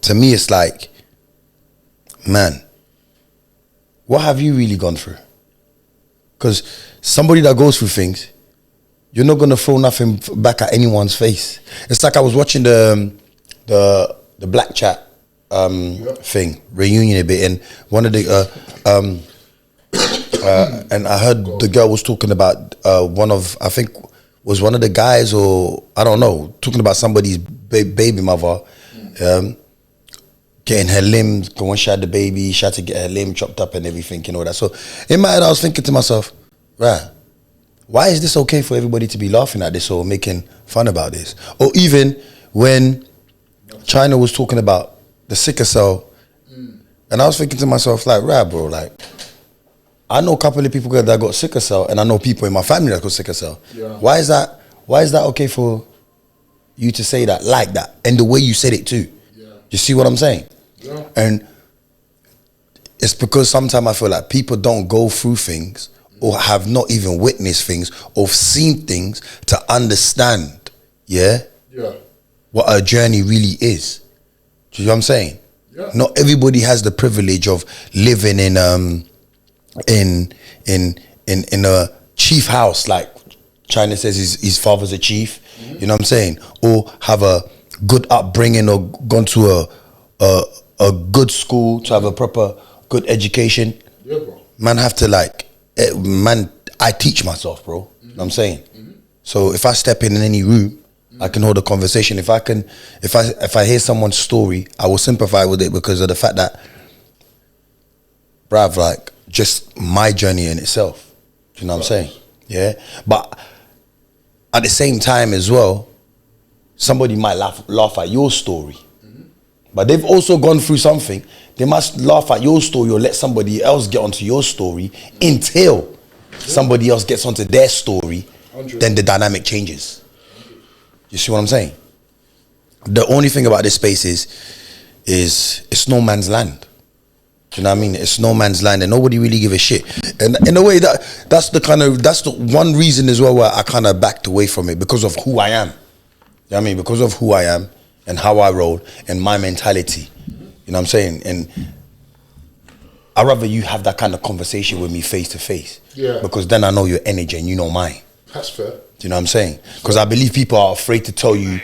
to me, it's like, man, what have you really gone through? Because somebody that goes through things, you're not gonna throw nothing back at anyone's face. It's like I was watching the Black Chat thing, reunion a bit, and one of the and I heard the girl was talking about I think was one of the guys, or I don't know, talking about somebody's baby mother, getting her limb, going she had the baby, she had to get her limb chopped up and everything, you know that. So in my head I was thinking to myself, right, why is this okay for everybody to be laughing at this or making fun about this? Or even when CHYNA was talking about the sickle cell, and I was thinking to myself, like, right, bro, like, I know a couple of people that got sickle cell, and I know people in my family that got sickle cell. Yeah. Why is that okay for you to say that like that, and the way you said it too? Yeah. You see what I'm saying? Yeah. And it's because sometimes I feel like people don't go through things or have not even witnessed things or seen things to understand, what a journey really is. Do you know what I'm saying? Yeah. Not everybody has the privilege of living in a chief house, like CHYNA says his father's a chief. You know what I'm saying? Or have a good upbringing, or gone to a good school to have a proper good education. Yeah, bro. Man have to like, I teach myself, bro. You know what I'm saying? So if I step in any room, I can hold a conversation. If I hear someone's story, I will sympathize with it because of the fact that, bruv, like, just my journey in itself. You know what I'm saying? Yeah. But at the same time as well, somebody might laugh at your story. But they've also gone through something. They must laugh at your story or let somebody else get onto your story until somebody else gets onto their story. 100. Then the dynamic changes. You see what I'm saying? The only thing about this space is it's no man's land. Do you know what I mean? It's no man's land, and nobody really give a shit. And in a way, that's the one reason as well why I kind of backed away from it, because of who I am. You know what I mean? Because of who I am and how I roll and my mentality. You know what I'm saying? And I'd rather you have that kind of conversation with me face to face. Yeah. Because then I know your energy and you know mine. That's fair. Do you know what I'm saying? Because I believe people are afraid to tell you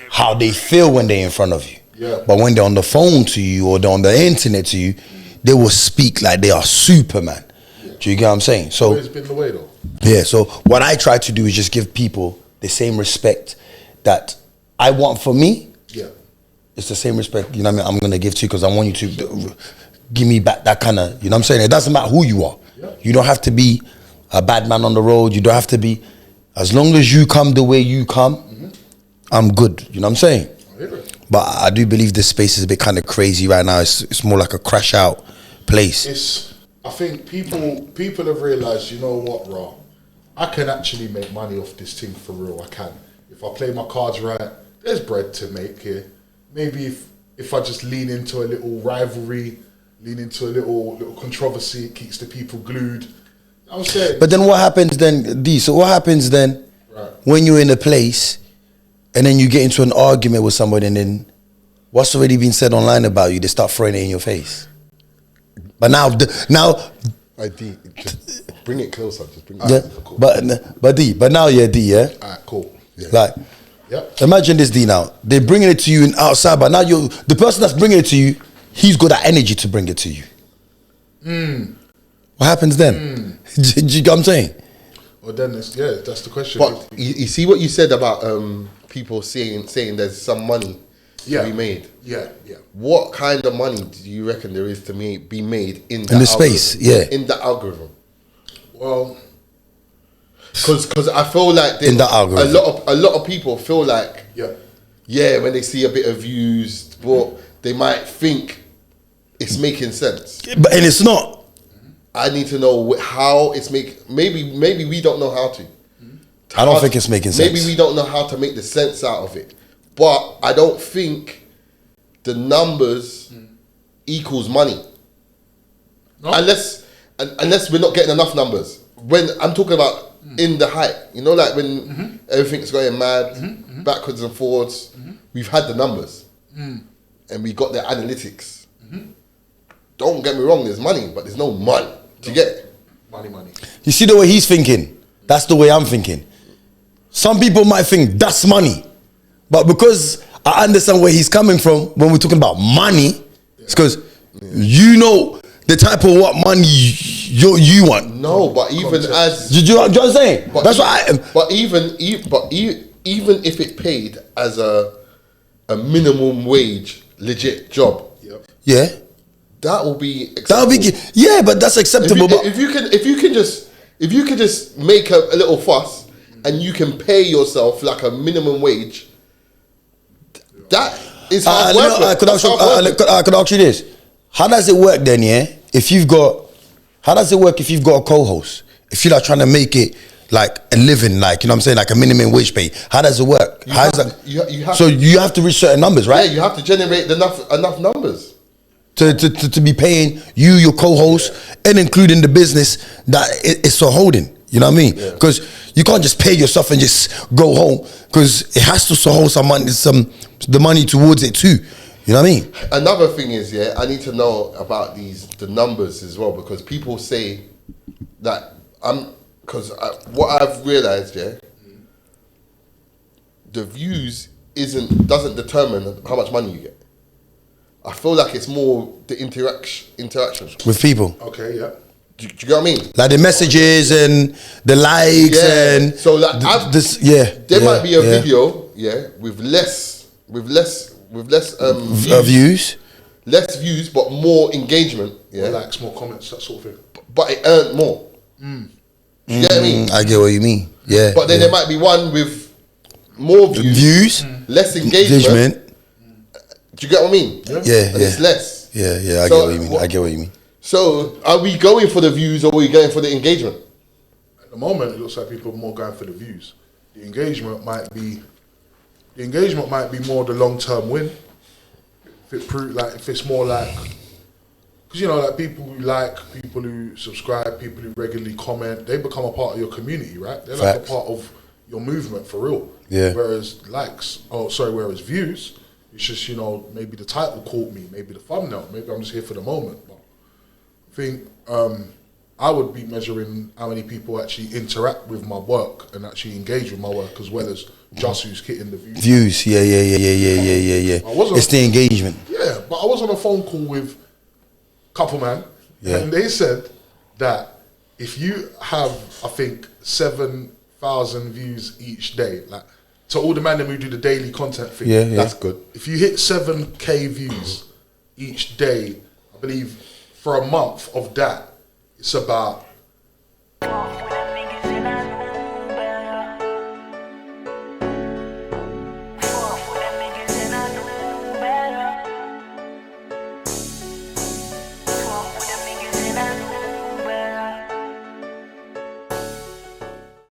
how they feel when they're in front of you. Yeah. But when they're on the phone to you or they're on the internet to you, they will speak like they are Superman. Yeah. Do you get what I'm saying? So it's been the way though. Yeah, so what I try to do is just give people the same respect that I want for me. Yeah. It's the same respect, you know what I mean, I'm going to give to you, because I want you to give me back that kind of, you know what I'm saying? It doesn't matter who you are. Yeah. You don't have to be a bad man on the road. You don't have to be, as long as you come the way you come, I'm good. You know what I'm saying? But I do believe this space is a bit kind of crazy right now. It's more like a crash out place. I think people have realised, you know what, Ra, I can actually make money off this thing for real. I can. If I play my cards right, there's bread to make here. Maybe if I just lean into a little rivalry, lean into a little controversy, it keeps the people glued. I'm saying. But then what happens then, D? So what happens then when you're in a place and then you get into an argument with somebody, and then what's already been said online about you, they start throwing it in your face? But now, D, just bring it closer. Just bring it closer. Cool. But now you're D, yeah? Alright, cool. Yeah. Like, imagine this, D, now. They're bringing it to you outside, but now the person that's bringing it to you, he's got that energy to bring it to you. What happens then? Do you get what I'm saying? Well, then, that's the question. But you see what you said about people saying there's some money to be made. Yeah. What kind of money do you reckon there is to be made in the space? Yeah, in the algorithm. Well, because I feel like in the algorithm, a lot of people feel like when they see a bit of views, but they might think it's making sense, and it's not. I need to know how it's maybe we don't know how to. I don't think it's making sense. Maybe we don't know how to make the sense out of it. But I don't think the numbers equals money. No. Unless we're not getting enough numbers. When I'm talking about in the height, you know, like when everything's going mad, backwards and forwards, we've had the numbers. And and we got their analytics. Don't get me wrong, there's money, but there's no money. Do you get it? Money. You see the way he's thinking? That's the way I'm thinking. Some people might think that's money, but because I understand where he's coming from when we're talking about money, it's because you know the type of what money you want. No, but even as Do you know what I'm saying? That's what I. But even if it paid as a minimum wage legit job, Yeah. that will be That'll acceptable. be yeah, but that's acceptable. If you can just make a little fuss and you can pay yourself like a minimum wage, that is hard work. I could ask you this: how does it work then? Yeah, how does it work if you've got a co-host? If you're like trying to make it like a living, like you know what I'm saying, like a minimum wage pay. How does it work? You have to reach certain numbers, right? Yeah, you have to generate enough numbers to be paying you, your co-host, and including the business that it's for holding. You know what I mean? Because you can't just pay yourself and just go home, because it has to hold some money, the money towards it too. You know what I mean? Another thing is, I need to know about the numbers as well, because people say that what I've realized, the views doesn't determine how much money you get. I feel like it's more the interaction with people. Okay, yeah. Do you get what I mean? Like the messages and the likes and so like there might be a video with less views, less views but more engagement, more likes, more comments, that sort of thing. But it earned more. Do you get what I mean? I get what you mean. Yeah. But then there might be one with more views, less engagement. Do you get what I mean? Yeah. It's less. Yeah. I get what you mean. I get what you mean. So, are we going for the views or are we going for the engagement? At the moment, it looks like people are more going for the views. The engagement might be more the long-term win. If it's more like, because you know, like people who subscribe, people who regularly comment, they become a part of your community, right? They're like a part of your movement for real. Yeah. Whereas views, it's just, you know, maybe the title caught me, maybe the thumbnail, maybe I'm just here for the moment. But I think I would be measuring how many people actually interact with my work and actually engage with my work, as well as just who's hitting the views. Yeah. It's the engagement. Yeah, but I was on a phone call with Couple Man, and they said that if you have, I think, 7,000 views each day, like to all the man who do the daily content thing, that's good. If you hit 7K views each day, I believe for a month of that, it's about